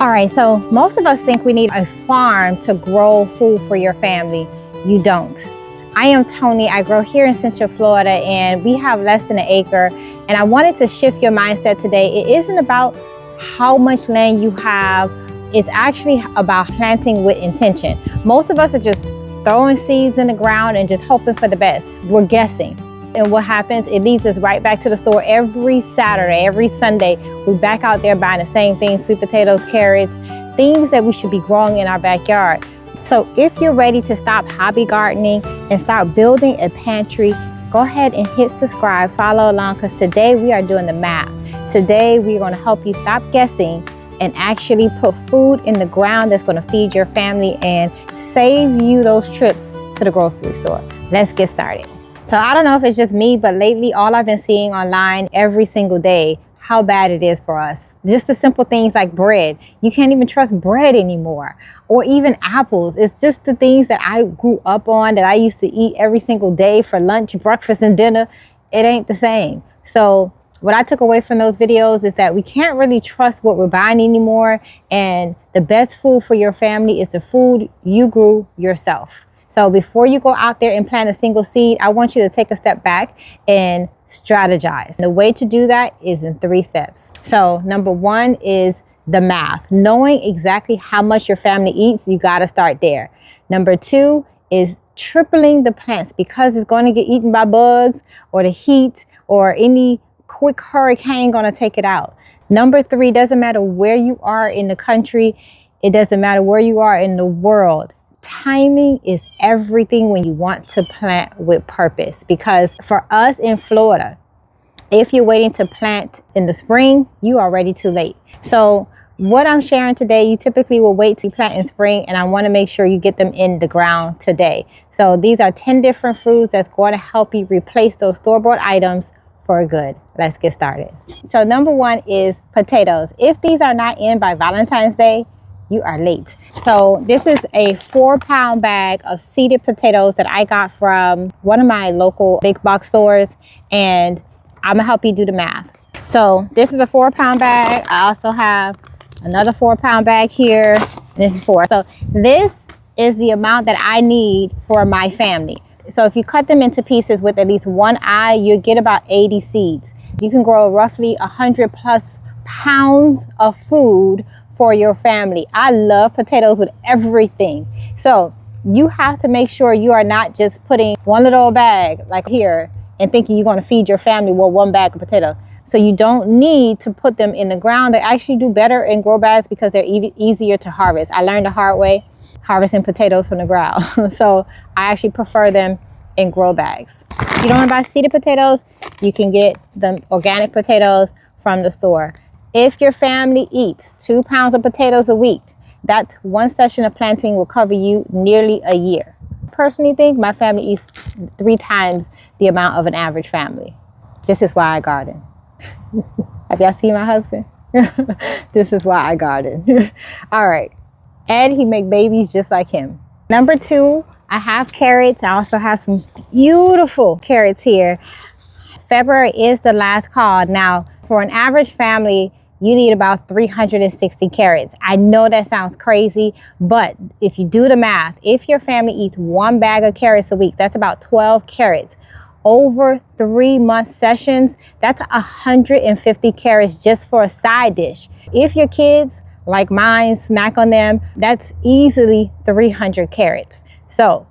All right, so most of us think we need a farm to grow food for your family. You don't. I am Toni. I grow here in Central Florida and we have less than an acre. And I wanted to shift your mindset today. It isn't about how much land you have. It's actually about planting with intention. Most of us are just throwing seeds in the ground and just hoping for the best. We're guessing. And what happens, it leads us right back to the store every Saturday, every Sunday. We back out there buying the same things, sweet potatoes, carrots, things that we should be growing in our backyard. So if you're ready to stop hobby gardening and start building a pantry, go ahead and hit subscribe, follow along, because today we are doing the math. Today we're going to help you stop guessing and actually put food in the ground that's going to feed your family and save you those trips to the grocery store. Let's get started. So I don't know if it's just me, but lately all I've been seeing online every single day, how bad it is for us. Just the simple things like bread. You can't even trust bread anymore. Or even apples. It's just the things that I grew up on, that I used to eat every single day for lunch, breakfast, and dinner. It ain't the same. So what I took away from those videos is that we can't really trust what we're buying anymore. And the best food for your family is the food you grew yourself. So before you go out there and plant a single seed, I want you to take a step back and strategize. The way to do that is in 3 steps. So number 1 is the math. Knowing exactly how much your family eats, you got to start there. Number 2 is tripling the plants because it's going to get eaten by bugs or the heat or any quick hurricane going to take it out. Number 3, doesn't matter where you are in the country. It doesn't matter where you are in the world. Timing is everything when you want to plant with purpose, because for us in Florida, if you're waiting to plant in the spring, you are already too late. So what I'm sharing today, you typically will wait to plant in spring, and I want to make sure you get them in the ground today. So these are 10 different foods that's going to help you replace those store-bought items for good. Let's get started. So number 1 is potatoes. If these are not in by Valentine's Day, you are late. So this is a 4-pound bag of seeded potatoes that I got from one of my local big box stores, and I'm gonna help you do the math. So this is a 4-pound bag. I also have another 4-pound bag here, and this is 4. So this is the amount that I need for my family. So if you cut them into pieces with at least 1 eye, you get about 80 seeds. You can grow roughly 100 plus pounds of food for your family. I love potatoes with everything. So you have to make sure you are not just putting one little bag like here and thinking you're going to feed your family with 1 bag of potato. So you don't need to put them in the ground. They actually do better in grow bags because they're easier to harvest. I learned the hard way harvesting potatoes from the ground. So I actually prefer them in grow bags. If you don't want to buy seeded potatoes, you can get the organic potatoes from the store. If your family eats 2 pounds of potatoes a week, that 1 session of planting will cover you nearly a year. I personally think my family eats 3 times the amount of an average family. This is why I garden. Have y'all seen my husband? This is why I garden. All right. And he make babies just like him. Number 2, I have carrots. I also have some beautiful carrots here. February is the last call. Now, for an average family, you need about 360 carrots. I know that sounds crazy, but if you do the math, if your family eats 1 bag of carrots a week, that's about 12 carrots. Over 3-month sessions, that's 150 carrots just for a side dish. If your kids, like mine, snack on them, that's easily 300 carrots. So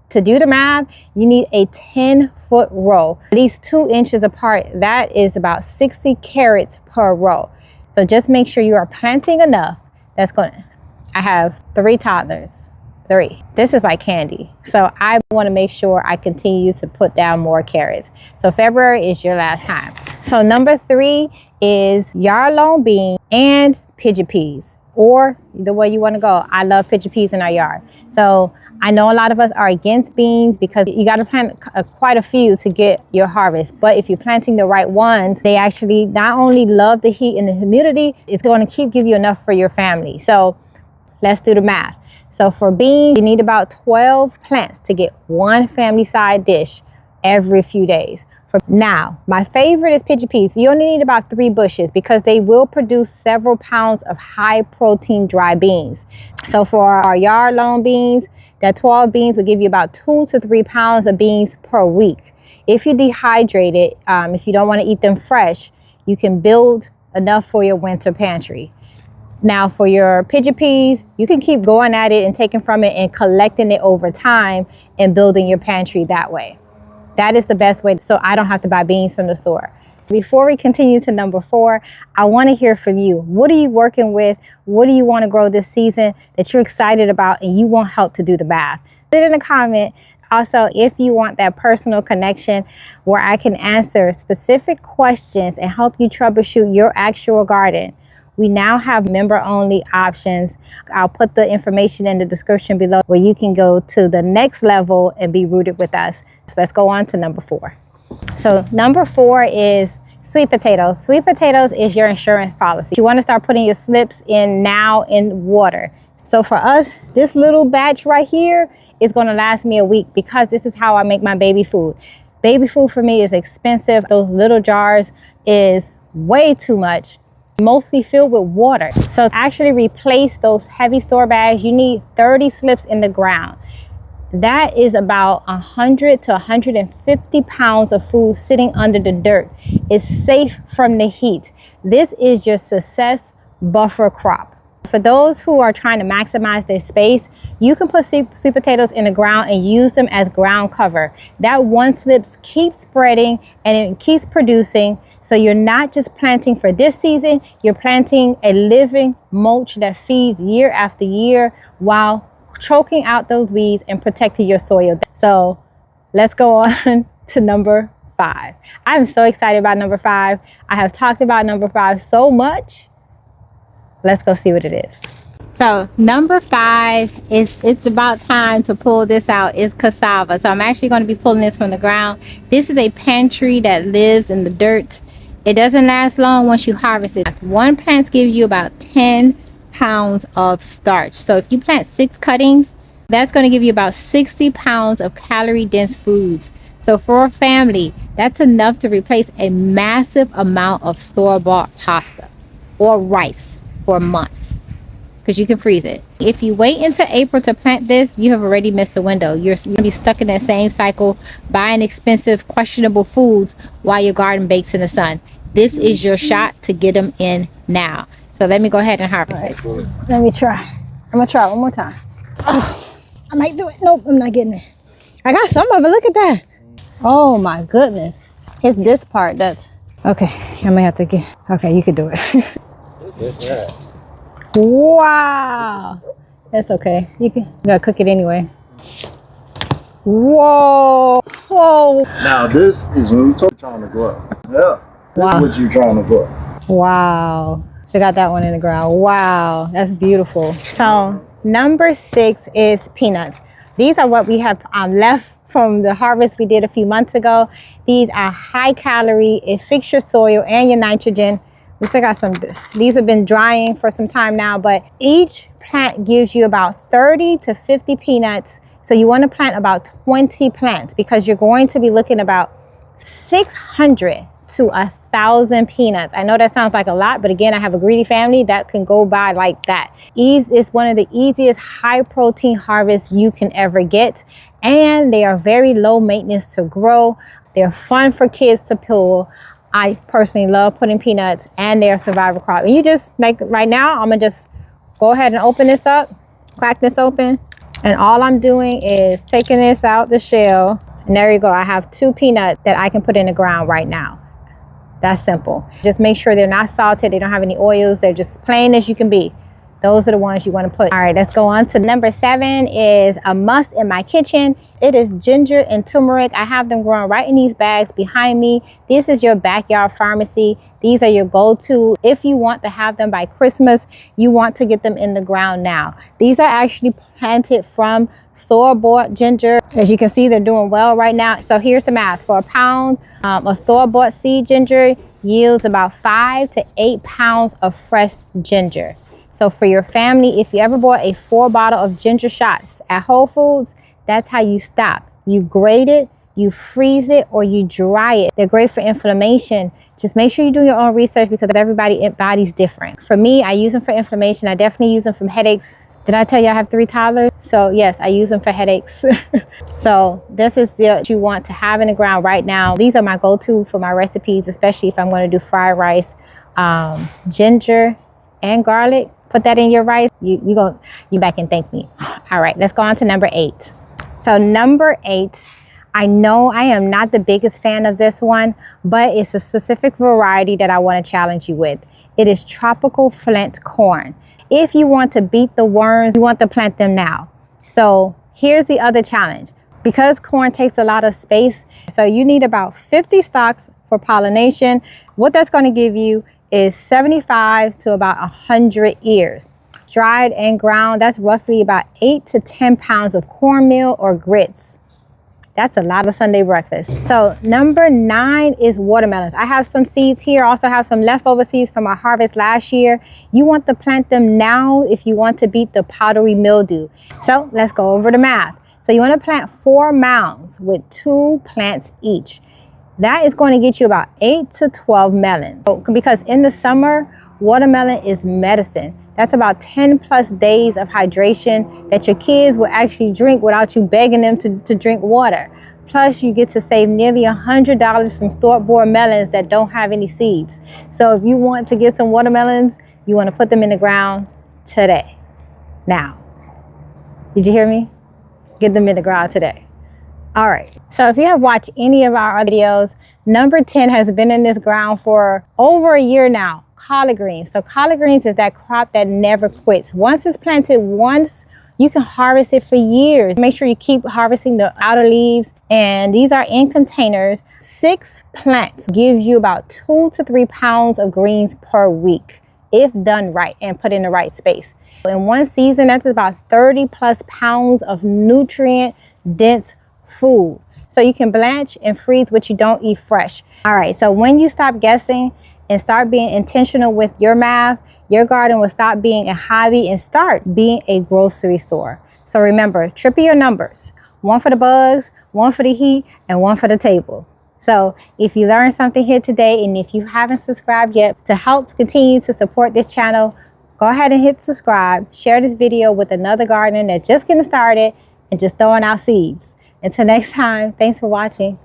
to do the math, you need a 10-foot row, at least 2 inches apart. That is about 60 carrots per row. So just make sure you are planting enough. I have 3 toddlers, 3. This is like candy. So I want to make sure I continue to put down more carrots. So February is your last time. So number 3 is yard long bean and pigeon peas, or the way you want to go. I love pigeon peas in our yard. So I know a lot of us are against beans because you got to plant quite a few to get your harvest. But if you're planting the right ones, they actually not only love the heat and the humidity, it's going to give you enough for your family. So let's do the math. So for beans, you need about 12 plants to get 1 family side dish every few days. Now, my favorite is pigeon peas. You only need about 3 bushes because they will produce several pounds of high protein dry beans. So for our yard long beans, that 12 beans will give you about 2 to 3 pounds of beans per week. If you dehydrate it, if you don't want to eat them fresh, you can build enough for your winter pantry. Now for your pigeon peas, you can keep going at it and taking from it and collecting it over time and building your pantry that way. That is the best way, so I don't have to buy beans from the store. Before we continue to number 4, I want to hear from you. What are you working with? What do you want to grow this season that you're excited about and you want help to do the math? Put it in a comment. Also, if you want that personal connection where I can answer specific questions and help you troubleshoot your actual garden, we now have member-only options. I'll put the information in the description below where you can go to the next level and be rooted with us. So let's go on to number 4. So number 4 is sweet potatoes. Sweet potatoes is your insurance policy. You want to start putting your slips in now in water. So for us, this little batch right here is going to last me a week because this is how I make my baby food. Baby food for me is expensive. Those little jars is way too much. Mostly filled with water. So to actually replace those heavy store bags, you need 30 slips in the ground. That is about 100 to 150 pounds of food sitting under the dirt. It's safe from the heat. This is your success buffer crop. For those who are trying to maximize their space, you can put sweet potatoes in the ground and use them as ground cover. That one slip keeps spreading and it keeps producing. So you're not just planting for this season, you're planting a living mulch that feeds year after year while choking out those weeds and protecting your soil. So let's go on to number 5. I'm so excited about number 5. I have talked about number 5 so much. Let's go see what it is. So number 5 is, it's about time to pull this out, is cassava. So I'm actually going to be pulling this from the ground. This is a pantry that lives in the dirt. It doesn't last long once you harvest it. One plant gives you about 10 pounds of starch. So if you plant 6 cuttings, that's going to give you about 60 pounds of calorie dense foods. So for a family, that's enough to replace a massive amount of store-bought pasta or rice for months, because you can freeze it. If you wait until April to plant this, you have already missed the window. You're going to be stuck in that same cycle, buying expensive, questionable foods while your garden bakes in the sun. This is your shot to get them in now. So let me go ahead and harvest it. Let me try. I'm going to try it one more time. Oh, I might do it. Nope, I'm not getting it. I got some of it. Look at that. Oh, my goodness. It's this part that's... Okay, I may have to get... Okay, you can do it. Wow. That's okay. You gotta cook it anyway. Whoa. Whoa. Now this is when we trying to grow. Yeah. This is what you're trying to grow. Wow. They got that one in the ground. Wow. That's beautiful. So number 6 is peanuts. These are what we have left from the harvest we did a few months ago. These are high calorie. It fixes your soil and your nitrogen. We still got some, these have been drying for some time now, but each plant gives you about 30 to 50 peanuts. So you want to plant about 20 plants because you're going to be looking about 600 to 1,000 peanuts. I know that sounds like a lot, but again, I have a greedy family that can go by like that. Ease is one of the easiest high protein harvests you can ever get. And they are very low maintenance to grow. They're fun for kids to pull. I personally love putting peanuts, and they're a survival crop. And you just, like right now, I'm gonna just go ahead and open this up, crack this open. And all I'm doing is taking this out the shell. And there you go. I have 2 peanuts that I can put in the ground right now. That's simple. Just make sure they're not salted. They don't have any oils. They're just plain as you can be. Those are the ones you want to put. All right, let's go on to number 7 is a must in my kitchen. It is ginger and turmeric. I have them growing right in these bags behind me. This is your backyard pharmacy. These are your go-to. If you want to have them by Christmas, you want to get them in the ground now. These are actually planted from store-bought ginger. As you can see, they're doing well right now. So here's the math. For a pound of store-bought seed ginger yields about 5 to 8 pounds of fresh ginger. So for your family, if you ever bought a 4 bottle of ginger shots at Whole Foods, that's how you stop. You grate it, you freeze it, or you dry it. They're great for inflammation. Just make sure you do your own research because everybody's body's different. For me, I use them for inflammation. I definitely use them for headaches. Did I tell you I have 3 toddlers? So yes, I use them for headaches. So this is what you want to have in the ground right now. These are my go-to for my recipes, especially if I'm going to do fried rice. Ginger and garlic. Put that in your rice. You back and thank me. All right, let's go on to number 8. So number 8, I know I am not the biggest fan of this one, but it's a specific variety that I want to challenge you with. It is tropical Flint corn. If you want to beat the worms, you want to plant them now. So here's the other challenge. Because corn takes a lot of space, so you need about 50 stalks for pollination. What that's going to give you is 75 to about 100 ears. Dried and ground, that's roughly about 8 to 10 pounds of cornmeal or grits. That's a lot of Sunday breakfast. So number 9 is watermelons. I have some seeds here. Also have some leftover seeds from our harvest last year. You want to plant them now if you want to beat the powdery mildew. So let's go over the math. So you want to plant 4 mounds with 2 plants each. That is going to get you about 8 to 12 melons. So, because in the summer, watermelon is medicine. That's about 10 plus days of hydration that your kids will actually drink without you begging them to drink water. Plus, you get to save nearly $100 from store-bought melons that don't have any seeds. So if you want to get some watermelons, you want to put them in the ground today. Now, did you hear me? Get them in the ground today. All right, so if you have watched any of our videos, number 10 has been in this ground for over a year now. Collard greens. So collard greens is that crop that never quits. Once it's planted once, you can harvest it for years. Make sure you keep harvesting the outer leaves. And these are in containers. 6 plants gives you about 2 to 3 pounds of greens per week if done right and put in the right space. In one season, that's about 30 plus pounds of nutrient dense food. So you can blanch and freeze what you don't eat fresh. All right, so when you stop guessing and start being intentional with your math, your garden will stop being a hobby and start being a grocery store. So remember, triple your numbers. 1 for the bugs, 1 for the heat, and 1 for the table. So if you learned something here today, and if you haven't subscribed yet, to help continue to support this channel, go ahead and hit subscribe. Share this video with another gardener that's just getting started and just throwing out seeds. Until next time, thanks for watching.